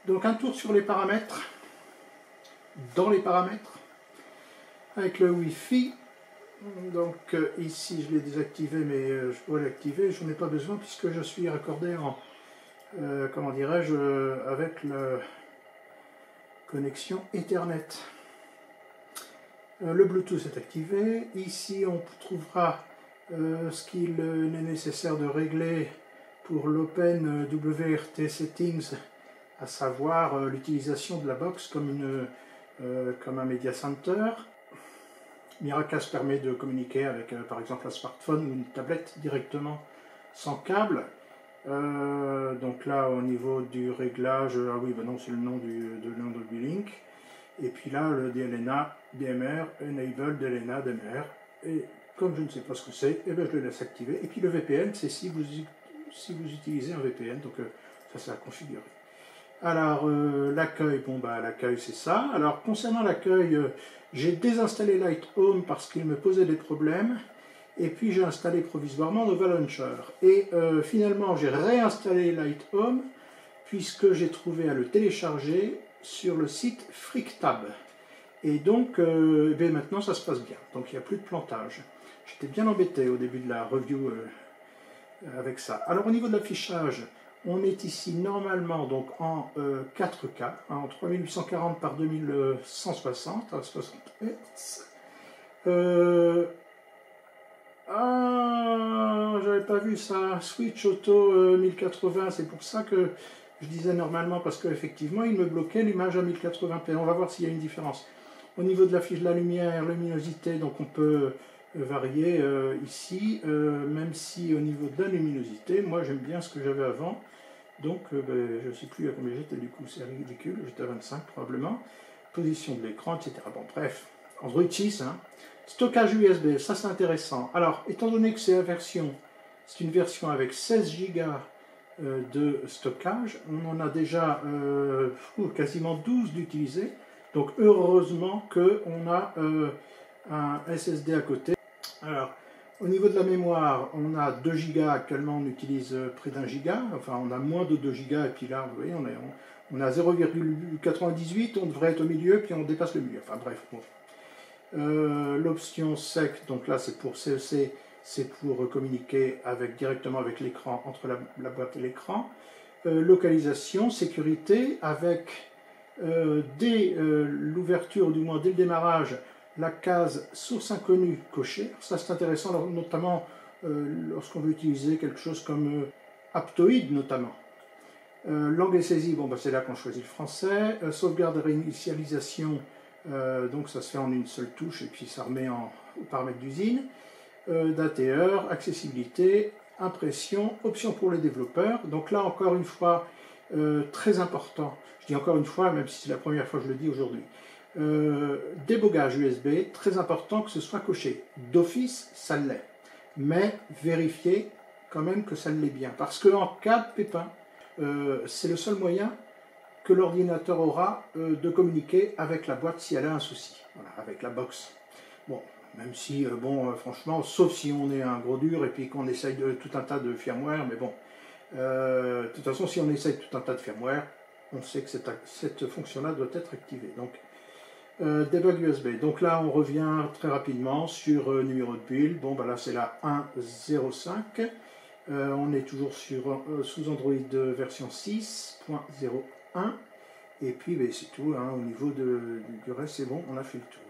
Donc un tour sur les paramètres, dans les paramètres, avec le Wi-Fi. Donc ici je l'ai désactivé, mais je pourrais l'activer, je n'en ai pas besoin puisque je suis raccordé en, comment dirais-je, avec la connexion Ethernet. Le Bluetooth est activé. Ici on trouvera ce qu'il est nécessaire de régler pour l'Open WRT Settings, à savoir l'utilisation de la box comme un media center. Miracast permet de communiquer avec par exemple un smartphone ou une tablette directement sans câble. Donc là au niveau du réglage, ah oui, ben non, c'est le nom de Link. Et puis là le DLNA, DMR, Enable DLNA, DMR. Et comme je ne sais pas ce que c'est, eh ben je le laisse activer. Et puis le VPN, c'est si vous utilisez un VPN, donc ça c'est à configurer. Alors l'accueil, bon bah l'accueil c'est ça. Alors concernant l'accueil, j'ai désinstallé Lighthome parce qu'il me posait des problèmes. Et puis j'ai installé provisoirement Nova Launcher. Et finalement j'ai réinstallé Lighthome puisque j'ai trouvé à le télécharger sur le site FreakTab. Et donc maintenant ça se passe bien. Donc il n'y a plus de plantage. J'étais bien embêté au début de la review avec ça. Alors au niveau de l'affichage, on est ici normalement donc en 4K, en 3840 par 2160 à 60 Hz. J'avais pas vu ça, Switch Auto 1080, c'est pour ça que je disais normalement, parce qu'effectivement il me bloquait l'image à 1080p. On va voir s'il y a une différence. Au niveau de l'affiche de la lumière, luminosité, donc on peut varier ici, même si au niveau de la luminosité, moi j'aime bien ce que j'avais avant. Donc je ne sais plus à combien j'étais, du coup c'est ridicule, j'étais à 25 probablement. Position de l'écran, etc. Bon bref, Android 6, hein. Stockage USB, ça c'est intéressant. Alors, étant donné que c'est une version avec 16 Go de stockage, on en a déjà quasiment 12 d'utilisés. Donc heureusement qu'on a un SSD à côté. Alors, au niveau de la mémoire, on a 2 Go actuellement, on utilise près d'1 giga, enfin on a moins de 2 Go, et puis là, vous voyez, on a 0,98, on devrait être au milieu, puis on dépasse le milieu, enfin bref. Bon. L'option SEC, donc là c'est pour CEC, c'est pour communiquer directement avec l'écran, entre la boîte et l'écran. Localisation, sécurité, avec dès l'ouverture, du moins dès le démarrage, la case source inconnue cochée. Ça c'est intéressant, notamment lorsqu'on veut utiliser quelque chose comme Aptoid notamment. Langue et saisie, bon, bah, c'est là qu'on choisit le français. Sauvegarde et réinitialisation, donc ça se fait en une seule touche et puis ça remet en paramètres d'usine. Date et heure, accessibilité, impression, options pour les développeurs. Donc là encore une fois, très important, je dis encore une fois même si c'est la première fois que je le dis aujourd'hui. Débogage USB, très important que ce soit coché. D'office, ça l'est. Mais vérifiez quand même que ça l'est bien. Parce qu'en cas de pépin, c'est le seul moyen que l'ordinateur aura de communiquer avec la boîte si elle a un souci, voilà, avec la box. Bon, même si, franchement, sauf si on est un gros dur et puis qu'on essaye de tout un tas de firmware, mais bon, de toute façon, si on essaye tout un tas de firmware, on sait que cette fonction-là doit être activée. Donc, debug USB. Donc là, on revient très rapidement sur numéro de build. Bon, bah là, c'est la 1.05. On est toujours sous Android version 6.01. Et puis, c'est tout. Hein, au niveau du reste, c'est bon, on a fait le tour.